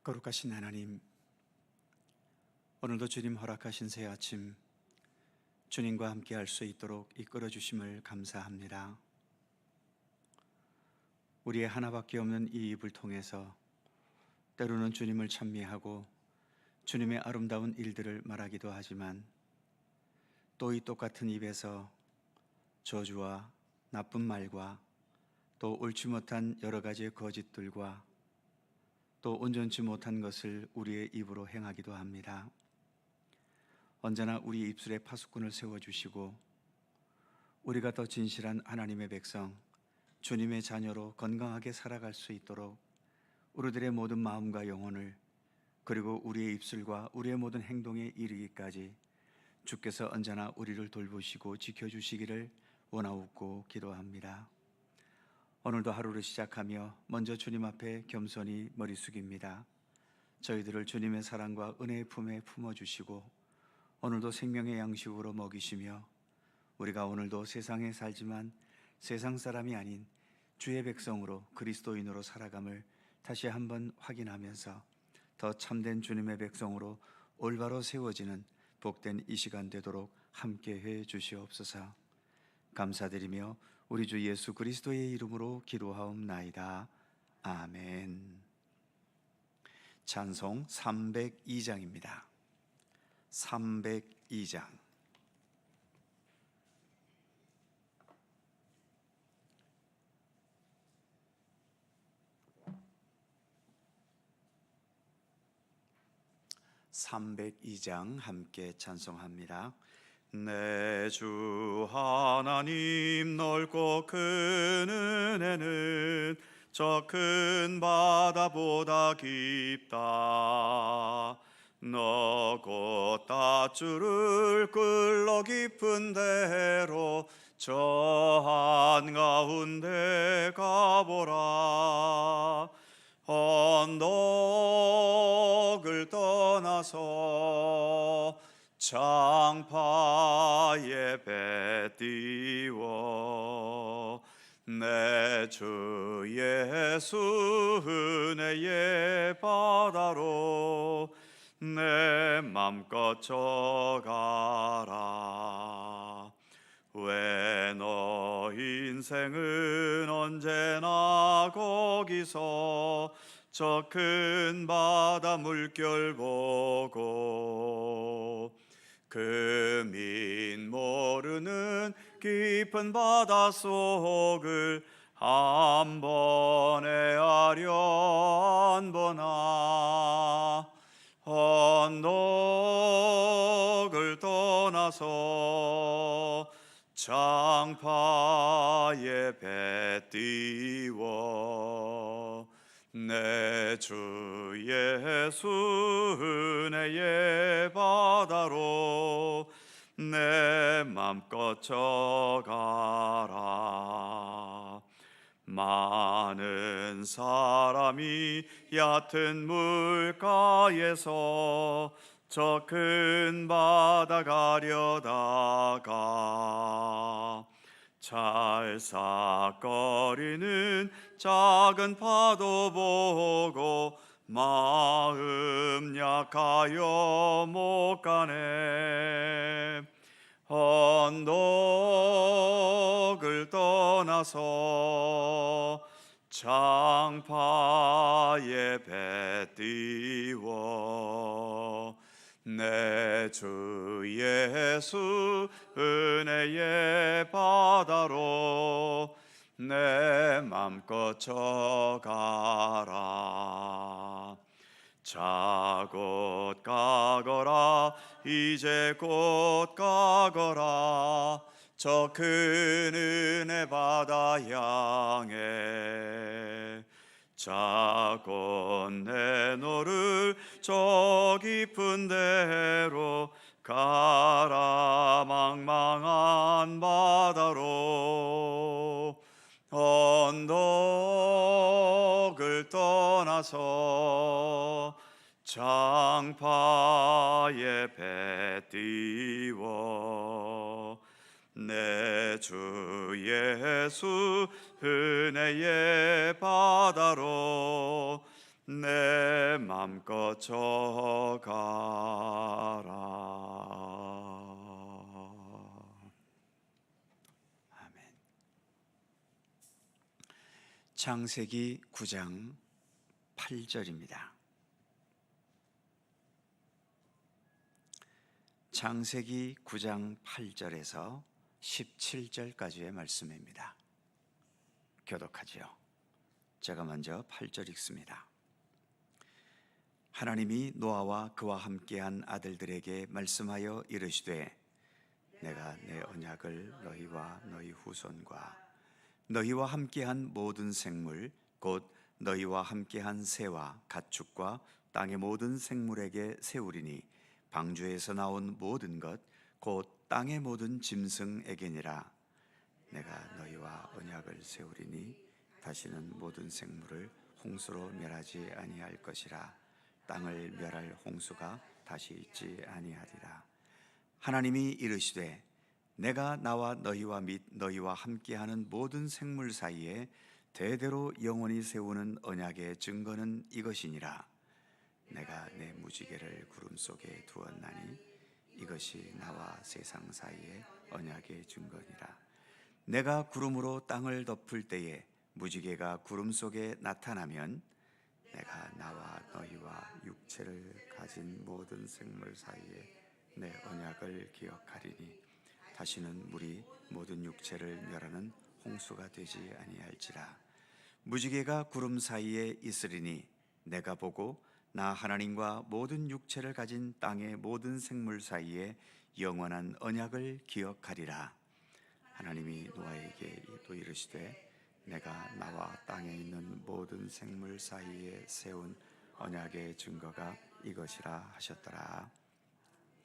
거룩하신 하나님, 오늘도 주님 허락하신 새 아침 주님과 함께 할 수 있도록 이끌어 주심을 감사합니다. 우리의 하나밖에 없는 이 입을 통해서 때로는 주님을 찬미하고 주님의 아름다운 일들을 말하기도 하지만, 또 이 똑같은 입에서 저주와 나쁜 말과 또 옳지 못한 여러 가지의 거짓들과 또 온전치 못한 것을 우리의 입으로 행하기도 합니다. 언제나 우리 입술에 파수꾼을 세워주시고 우리가 더 진실한 하나님의 백성, 주님의 자녀로 건강하게 살아갈 수 있도록 우리들의 모든 마음과 영혼을, 그리고 우리의 입술과 우리의 모든 행동에 이르기까지 주께서 언제나 우리를 돌보시고 지켜주시기를 원하옵고 기도합니다. 오늘도 하루를 시작하며 먼저 주님 앞에 겸손히 머리 숙입니다. 저희들을 주님의 사랑과 은혜의 품에 품어주시고 오늘도 생명의 양식으로 먹이시며, 우리가 오늘도 세상에 살지만 세상 사람이 아닌 주의 백성으로 그리스도인으로 살아감을 다시 한번 확인하면서 더 참된 주님의 백성으로 올바로 세워지는 복된 이 시간 되도록 함께해 주시옵소서. 감사드리며 우리 주 예수 그리스도의 이름으로 기도하옵나이다. 아멘. 찬송 302장입니다. 302장. (302장) 함께 찬송합니다. 내 주 하나님, 넓고 큰 은혜는 저 큰 바다보다 깊다. 너 곧 닷줄을 끌러 깊은 데로 저 한가운데 가보라. 언덕을 떠나서 창파에 배 띄워 내 주 예수 은혜의 바다로 내 맘껏 져가라. 왜 너 인생은 언제나 거기서 저 큰 바다 물결 보고 금인 모르는 깊은 바다 속을 한 번에 하려 한 번아. 언덕을 떠나서 창파에 배 띄워 내 주 예수 은혜의 바다로 내 맘껏 져가라. 많은 사람이 얕은 물가에서 저 큰 바다 가려다가 찰싹거리는 작은 파도 보고 마음 약하여 못 가네. 언덕을 떠나서 창파에 배 띄워 내 주 예수 은혜의 바다로 내 맘껏 져가라. 자 곧 가거라, 이제 곧 가거라. 저 큰 은혜 바다 향해 자 곧 내 너를 저 깊은 데로 가라. 망망한 바다로 언덕을 떠나서 창파에 배 띄워 내 주 예수 은혜의 바다로 내 맘껏 져가라. 아멘. 창세기 9장 8절입니다. 창세기 9장 8절에서 17절까지의 말씀입니다. 교독하지요. 제가 먼저 8절 읽습니다. 하나님이 노아와 그와 함께한 아들들에게 말씀하여 이르시되 내가 내 언약을 너희와 너희 후손과 너희와 함께한 모든 생물 곧 너희와 함께한 새와 가축과 땅의 모든 생물에게 세우리니 방주에서 나온 모든 것 곧 땅의 모든 짐승에게니라. 내가 너희와 언약을 세우리니 다시는 모든 생물을 홍수로 멸하지 아니할 것이라. 땅을 멸할 홍수가 다시 있지 아니하리라. 하나님이 이르시되 내가 나와 너희와 및 너희와 함께하는 모든 생물 사이에 대대로 영원히 세우는 언약의 증거는 이것이니라. 내가 내 무지개를 구름 속에 두었나니 이것이 나와 세상 사이의 언약의 증거니라. 내가 구름으로 땅을 덮을 때에 무지개가 구름 속에 나타나면 내가 나와 너희와 육체를 가진 모든 생물 사이에 내 언약을 기억하리니 다시는 물이 모든 육체를 멸하는 홍수가 되지 아니할지라. 무지개가 구름 사이에 있으리니 내가 보고 나 하나님과 모든 육체를 가진 땅의 모든 생물 사이에 영원한 언약을 기억하리라. 하나님이 노아에게 또 이르시되 내가 나와 땅에 있는 모든 생물 사이에 세운 언약의 증거가 이것이라 하셨더라.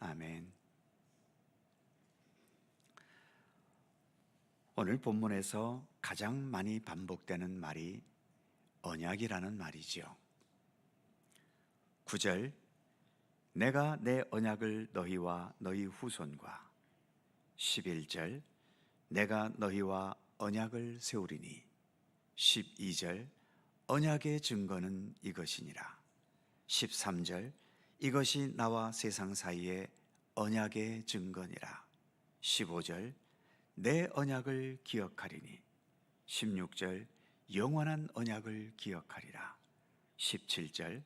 아멘. 오늘 본문에서 가장 많이 반복되는 말이 언약이라는 말이지요. 9절 내가 내 언약을 너희와 너희 후손과 11절 내가 너희와 언약을 세우리니 12절 언약의 증거는 이것이니라 13절 이것이 나와 세상 사이의 언약의 증거니라 15절 내 언약을 기억하리니 16절 영원한 언약을 기억하리라 17절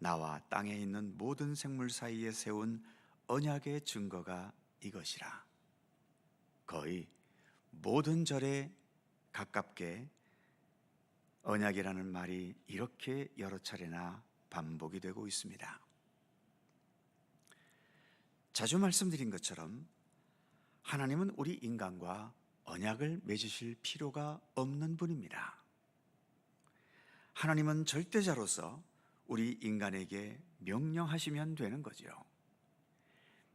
나와 땅에 있는 모든 생물 사이에 세운 언약의 증거가 이것이라. 거의 모든 절에 가깝게 언약이라는 말이 이렇게 여러 차례나 반복이 되고 있습니다. 자주 말씀드린 것처럼 하나님은 우리 인간과 언약을 맺으실 필요가 없는 분입니다. 하나님은 절대자로서 우리 인간에게 명령하시면 되는 거죠.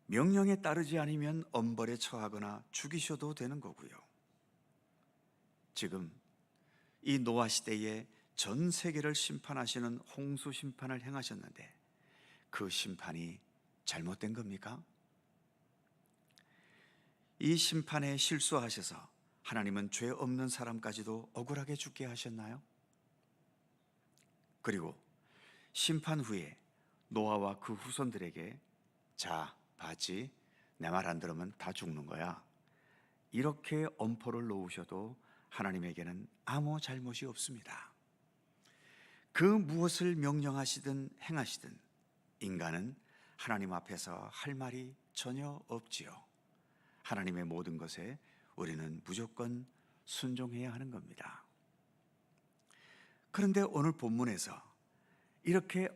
명령에 따르지 않으면 엄벌에 처하거나 죽이셔도 되는 거고요. 지금 이 노아 시대에 전 세계를 심판하시는 홍수 심판을 행하셨는데 그 심판이 잘못된 겁니까? 이 심판에 실수하셔서 하나님은 죄 없는 사람까지도 억울하게 죽게 하셨나요? 그리고 심판 후에 노아와 그 후손들에게 자, 봤지? 내 말 안 들으면 다 죽는 거야. 이렇게 엄포를 놓으셔도 하나님에게는 아무 잘못이 없습니다. 그 무엇을 명령하시든 행하시든 인간은 하나님 앞에서 할 말이 전혀 없지요. 하나님의 모든 것에 우리는 무조건 순종해야 하는 겁니다. 그런데 오늘 본문에서 이렇게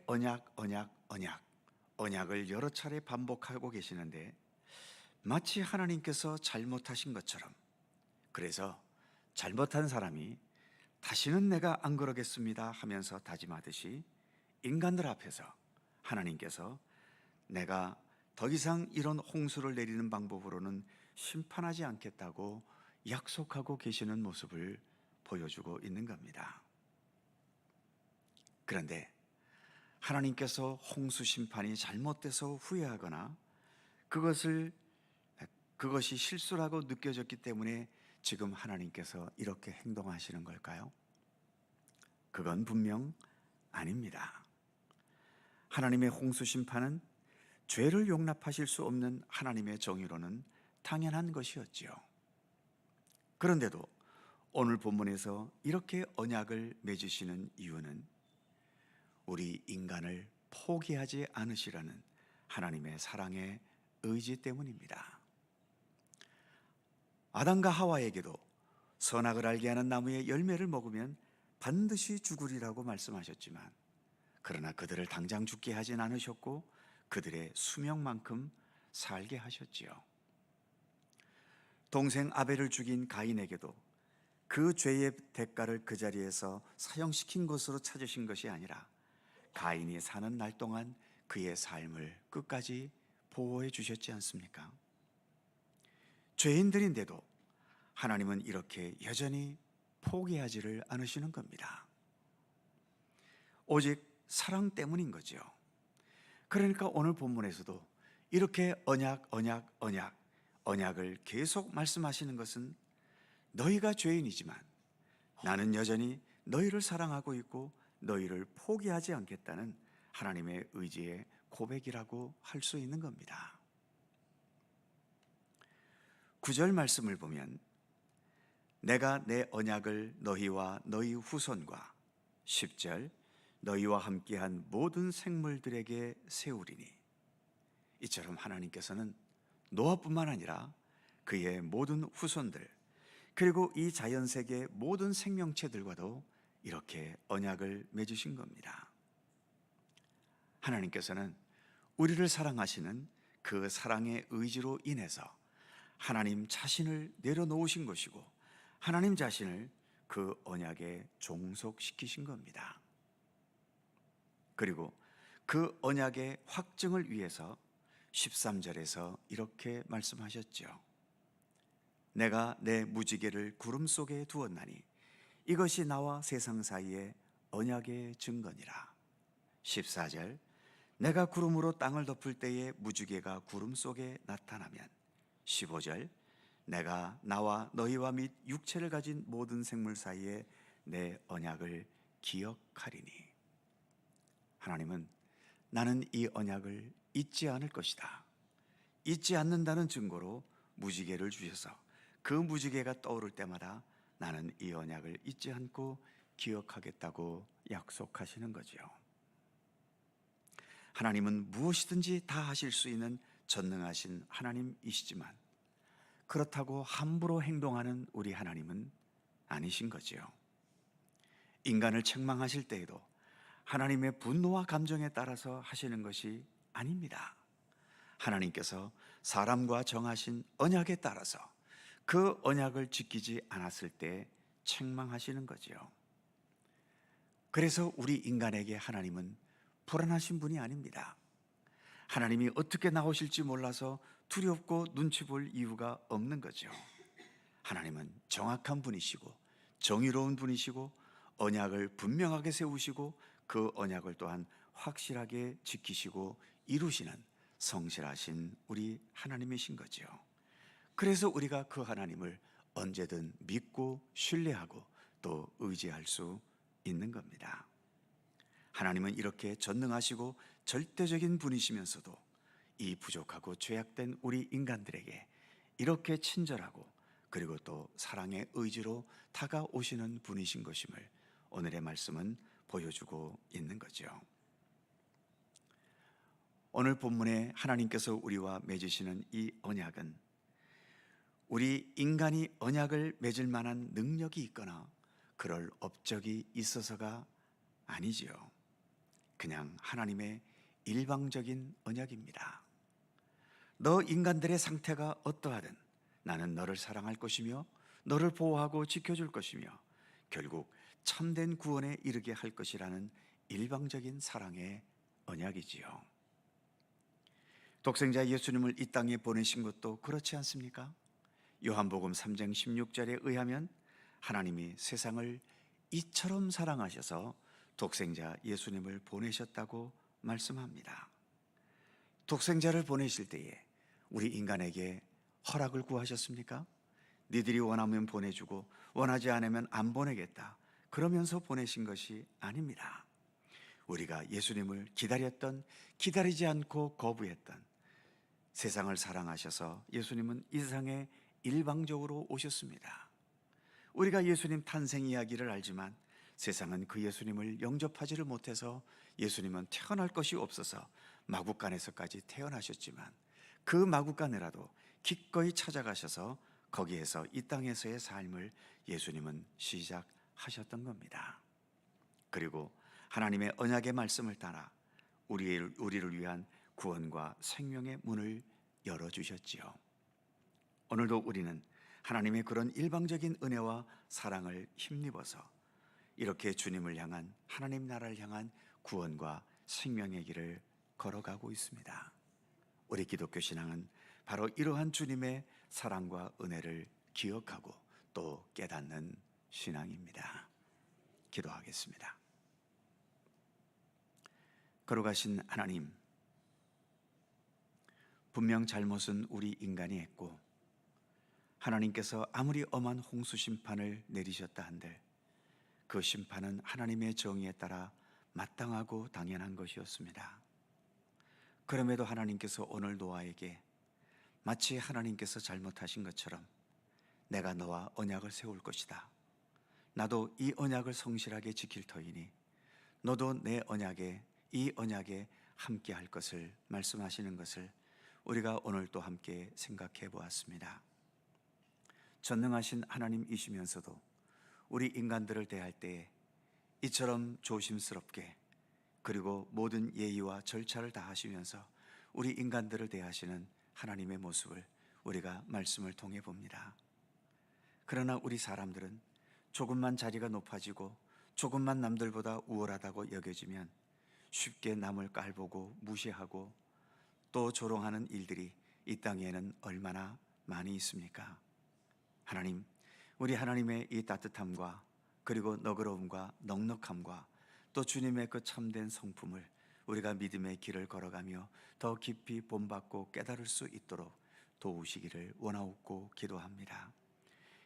언약을 여러 차례 반복하고 계시는데 마치 하나님께서 잘못하신 것처럼, 그래서 잘못한 사람이 다시는 내가 안 그러겠습니다 하면서 다짐하듯이 인간들 앞에서 하나님께서 내가 더 이상 이런 홍수를 내리는 방법으로는 심판하지 않겠다고 약속하고 계시는 모습을 보여주고 있는 겁니다. 그런데 하나님께서 홍수 심판이 잘못돼서 후회하거나 그것이 실수라고 느껴졌기 때문에 지금 하나님께서 이렇게 행동하시는 걸까요? 그건 분명 아닙니다. 하나님의 홍수 심판은 죄를 용납하실 수 없는 하나님의 정의로는 당연한 것이었지요. 그런데도 오늘 본문에서 이렇게 언약을 맺으시는 이유는 우리 인간을 포기하지 않으시라는 하나님의 사랑의 의지 때문입니다. 아담과 하와에게도 선악을 알게 하는 나무의 열매를 먹으면 반드시 죽으리라고 말씀하셨지만, 그러나 그들을 당장 죽게 하진 않으셨고 그들의 수명만큼 살게 하셨지요. 동생 아벨을 죽인 가인에게도 그 죄의 대가를 그 자리에서 사형시킨 것으로 찾으신 것이 아니라 가인이 사는 날 동안 그의 삶을 끝까지 보호해 주셨지 않습니까? 죄인들인데도 하나님은 이렇게 여전히 포기하지를 않으시는 겁니다. 오직 사랑 때문인 거죠. 그러니까 오늘 본문에서도 이렇게 언약을 계속 말씀하시는 것은 너희가 죄인이지만 나는 여전히 너희를 사랑하고 있고 너희를 포기하지 않겠다는 하나님의 의지의 고백이라고 할 수 있는 겁니다. 9절 말씀을 보면 내가 내 언약을 너희와 너희 후손과 10절 너희와 함께한 모든 생물들에게 세우리니, 이처럼 하나님께서는 노아뿐만 아니라 그의 모든 후손들 그리고 이 자연세계 모든 생명체들과도 이렇게 언약을 맺으신 겁니다. 하나님께서는 우리를 사랑하시는 그 사랑의 의지로 인해서 하나님 자신을 내려놓으신 것이고 하나님 자신을 그 언약에 종속시키신 겁니다. 그리고 그 언약의 확증을 위해서 13절에서 이렇게 말씀하셨죠. 내가 내 무지개를 구름 속에 두었나니 이것이 나와 세상 사이의 언약의 증거니라. 14절 내가 구름으로 땅을 덮을 때에 무지개가 구름 속에 나타나면, 15절 내가 나와 너희와 및 육체를 가진 모든 생물 사이에 내 언약을 기억하리니. 하나님은 나는 이 언약을 잊지 않을 것이다, 잊지 않는다는 증거로 무지개를 주셔서 그 무지개가 떠오를 때마다 나는 이 언약을 잊지 않고 기억하겠다고 약속하시는 거지요. 하나님은 무엇이든지 다 하실 수 있는 전능하신 하나님이시지만 그렇다고 함부로 행동하는 우리 하나님은 아니신 거지요. 인간을 책망하실 때에도 하나님의 분노와 감정에 따라서 하시는 것이 아닙니다. 하나님께서 사람과 정하신 언약에 따라서 그 언약을 지키지 않았을 때 책망하시는 거지요. 그래서 우리 인간에게 하나님은 불안하신 분이 아닙니다. 하나님이 어떻게 나오실지 몰라서 두렵고 눈치 볼 이유가 없는 거죠. 하나님은 정확한 분이시고 정의로운 분이시고 언약을 분명하게 세우시고 그 언약을 또한 확실하게 지키시고 이루시는 성실하신 우리 하나님이신 거죠. 그래서 우리가 그 하나님을 언제든 믿고 신뢰하고 또 의지할 수 있는 겁니다. 하나님은 이렇게 전능하시고 절대적인 분이시면서도 이 부족하고 죄악된 우리 인간들에게 이렇게 친절하고 그리고 또 사랑의 의지로 다가오시는 분이신 것임을 오늘의 말씀은 보여주고 있는 거죠. 오늘 본문에 하나님께서 우리와 맺으시는 이 언약은 우리 인간이 언약을 맺을 만한 능력이 있거나 그럴 업적이 있어서가 아니지요. 그냥 하나님의 일방적인 언약입니다. 너 인간들의 상태가 어떠하든 나는 너를 사랑할 것이며 너를 보호하고 지켜줄 것이며 결국 참된 구원에 이르게 할 것이라는 일방적인 사랑의 언약이지요. 독생자 예수님을 이 땅에 보내신 것도 그렇지 않습니까? 요한복음 3장 16절에 의하면 하나님이 세상을 이처럼 사랑하셔서 독생자 예수님을 보내셨다고 말씀합니다. 독생자를 보내실 때에 우리 인간에게 허락을 구하셨습니까? 니들이 원하면 보내주고 원하지 않으면 안 보내겠다 그러면서 보내신 것이 아닙니다. 우리가 예수님을 기다렸던, 기다리지 않고 거부했던, 세상을 사랑하셔서 예수님은 이 세상에 일방적으로 오셨습니다. 우리가 예수님 탄생 이야기를 알지만 세상은 그 예수님을 영접하지를 못해서 예수님은 태어날 것이 없어서 마국간에서까지 태어나셨지만 그 마국간에라도 기꺼이 찾아가셔서 거기에서 이 땅에서의 삶을 예수님은 시작하셨던 겁니다. 그리고 하나님의 언약의 말씀을 따라 우리를 위한 구원과 생명의 문을 열어주셨지요. 오늘도 우리는 하나님의 그런 일방적인 은혜와 사랑을 힘입어서 이렇게 주님을 향한, 하나님 나라를 향한 구원과 생명의 길을 걸어가고 있습니다. 우리 기독교 신앙은 바로 이러한 주님의 사랑과 은혜를 기억하고 또 깨닫는 신앙입니다. 기도하겠습니다. 걸어가신 하나님, 분명 잘못은 우리 인간이 했고 하나님께서 아무리 엄한 홍수 심판을 내리셨다 한들 그 심판은 하나님의 정의에 따라 마땅하고 당연한 것이었습니다. 그럼에도 하나님께서 오늘 노아에게 마치 하나님께서 잘못하신 것처럼 내가 너와 언약을 세울 것이다, 나도 이 언약을 성실하게 지킬 터이니 너도 내 언약에, 이 언약에 함께 할 것을 말씀하시는 것을 우리가 오늘 또 함께 생각해 보았습니다. 전능하신 하나님이시면서도 우리 인간들을 대할 때에 이처럼 조심스럽게 그리고 모든 예의와 절차를 다 하시면서 우리 인간들을 대하시는 하나님의 모습을 우리가 말씀을 통해 봅니다. 그러나 우리 사람들은 조금만 자리가 높아지고 조금만 남들보다 우월하다고 여겨지면 쉽게 남을 깔보고 무시하고 또 조롱하는 일들이 이 땅에는 얼마나 많이 있습니까? 하나님, 우리 하나님의 이 따뜻함과 그리고 너그러움과 넉넉함과 또 주님의 그 참된 성품을 우리가 믿음의 길을 걸어가며 더 깊이 본받고 깨달을 수 있도록 도우시기를 원하옵고 기도합니다.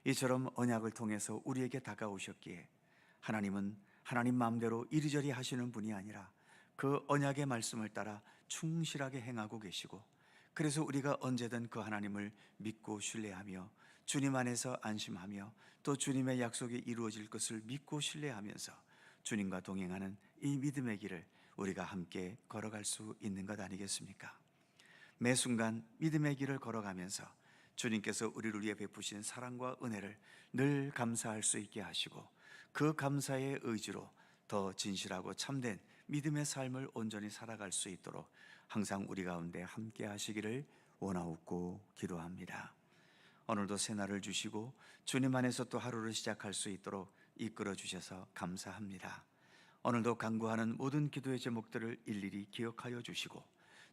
이처럼 언약을 통해서 우리에게 다가오셨기에 하나님은 하나님 마음대로 이리저리 하시는 분이 아니라 그 언약의 말씀을 따라 충실하게 행하고 계시고, 그래서 우리가 언제든 그 하나님을 믿고 신뢰하며 주님 안에서 안심하며 또 주님의 약속이 이루어질 것을 믿고 신뢰하면서 주님과 동행하는 이 믿음의 길을 우리가 함께 걸어갈 수 있는 것 아니겠습니까? 매 순간 믿음의 길을 걸어가면서 주님께서 우리를 위해 베푸신 사랑과 은혜를 늘 감사할 수 있게 하시고 그 감사의 의지로 더 진실하고 참된 믿음의 삶을 온전히 살아갈 수 있도록 항상 우리 가운데 함께 하시기를 원하옵고 기도합니다. 오늘도 새날을 주시고 주님 안에서 또 하루를 시작할 수 있도록 이끌어 주셔서 감사합니다. 오늘도 간구하는 모든 기도의 제목들을 일일이 기억하여 주시고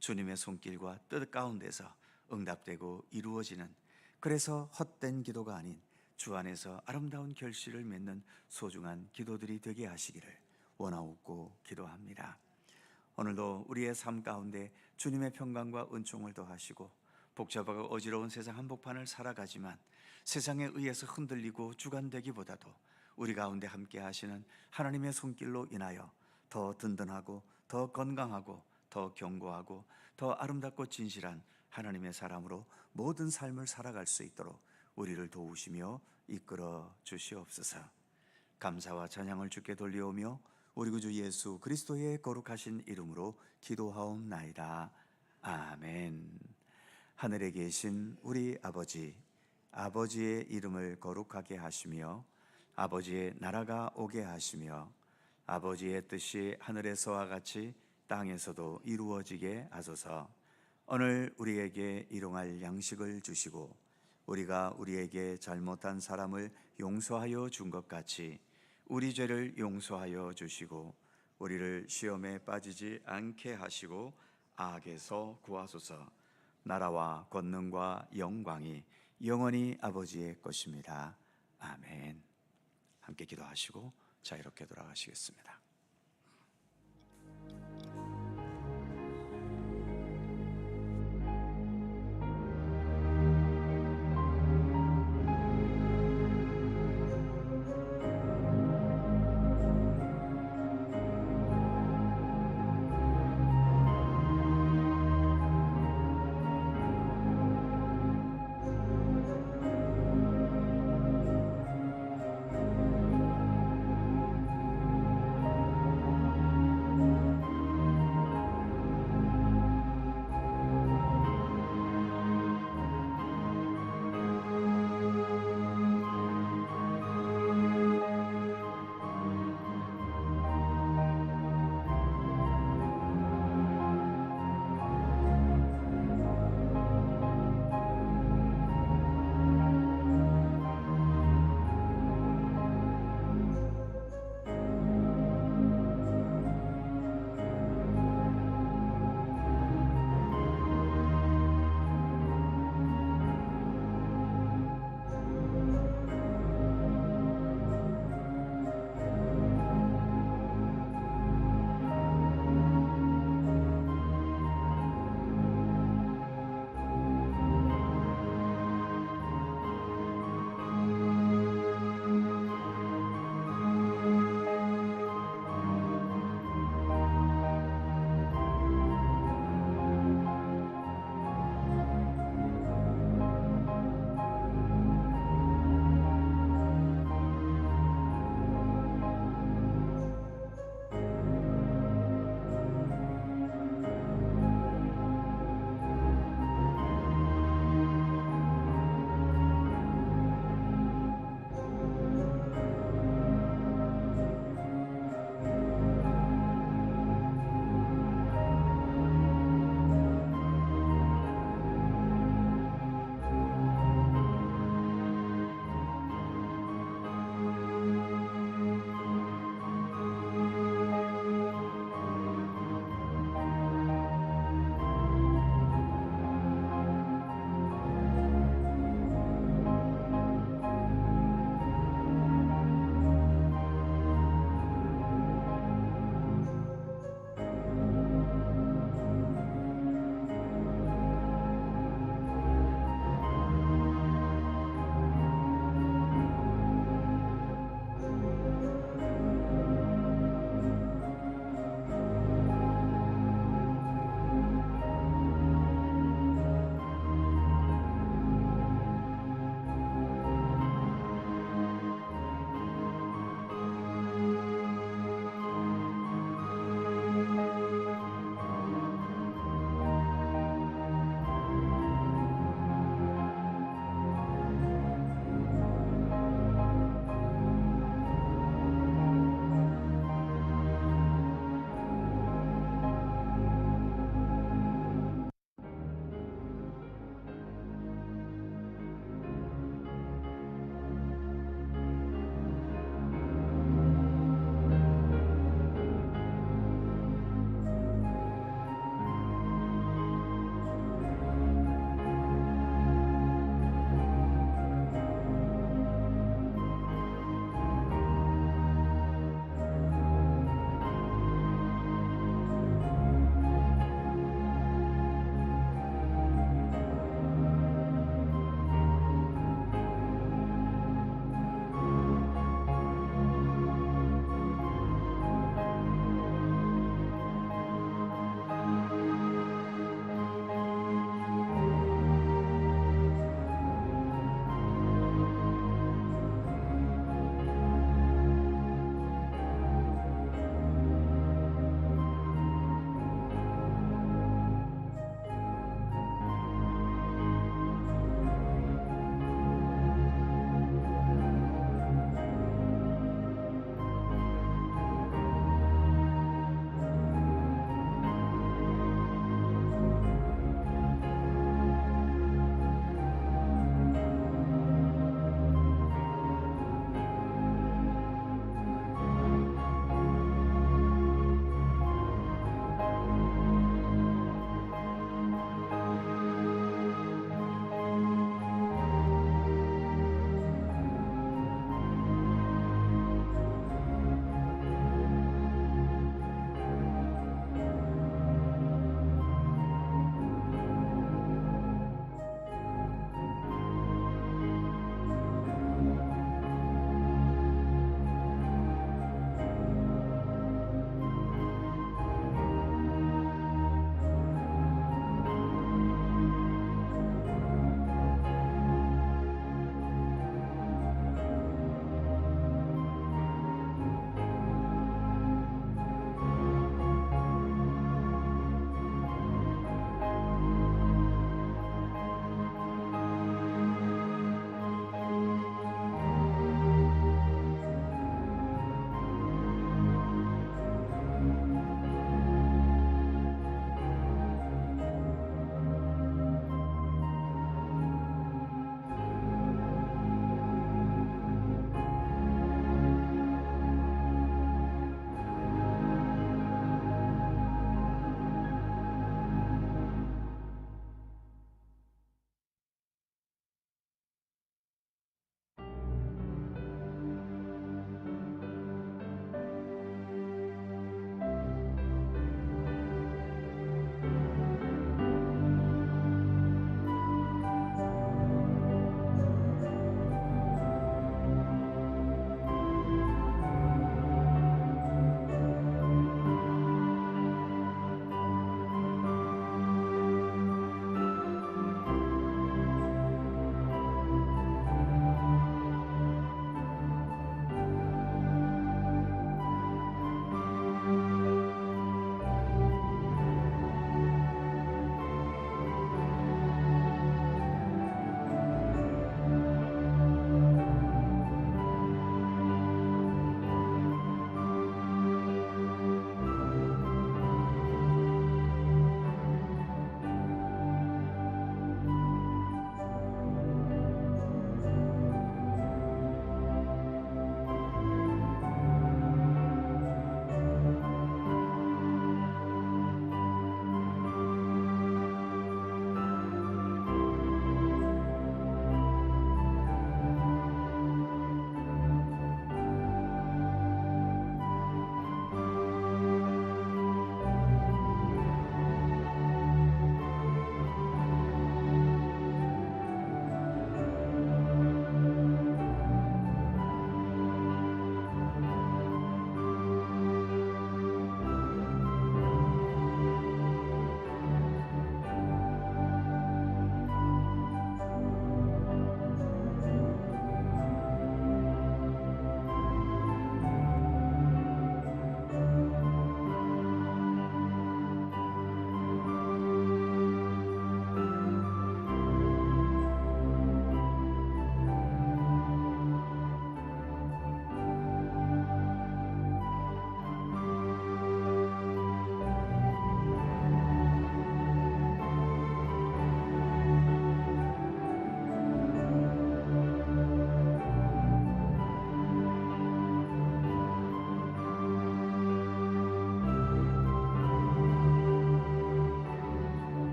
주님의 손길과 뜻 가운데서 응답되고 이루어지는, 그래서 헛된 기도가 아닌 주 안에서 아름다운 결실을 맺는 소중한 기도들이 되게 하시기를 원하옵고 기도합니다. 오늘도 우리의 삶 가운데 주님의 평강과 은총을 더하시고 복잡하고 어지러운 세상 한복판을 살아가지만 세상에 의해서 흔들리고 주관되기보다도 우리 가운데 함께 하시는 하나님의 손길로 인하여 더 든든하고 더 건강하고 더 견고하고 더 아름답고 진실한 하나님의 사람으로 모든 삶을 살아갈 수 있도록 우리를 도우시며 이끌어 주시옵소서. 감사와 찬양을 주께 돌려오며 우리 구주 예수 그리스도의 거룩하신 이름으로 기도하옵나이다. 아멘. 하늘에 계신 우리 아버지, 아버지의 이름을 거룩하게 하시며 아버지의 나라가 오게 하시며 아버지의 뜻이 하늘에서와 같이 땅에서도 이루어지게 하소서. 오늘 우리에게 일용할 양식을 주시고 우리가 우리에게 잘못한 사람을 용서하여 준 것 같이 우리 죄를 용서하여 주시고 우리를 시험에 빠지지 않게 하시고 악에서 구하소서. 나라와 권능과 영광이 영원히 아버지의 것입니다. 아멘. 함께 기도하시고 자유롭게 돌아가시겠습니다.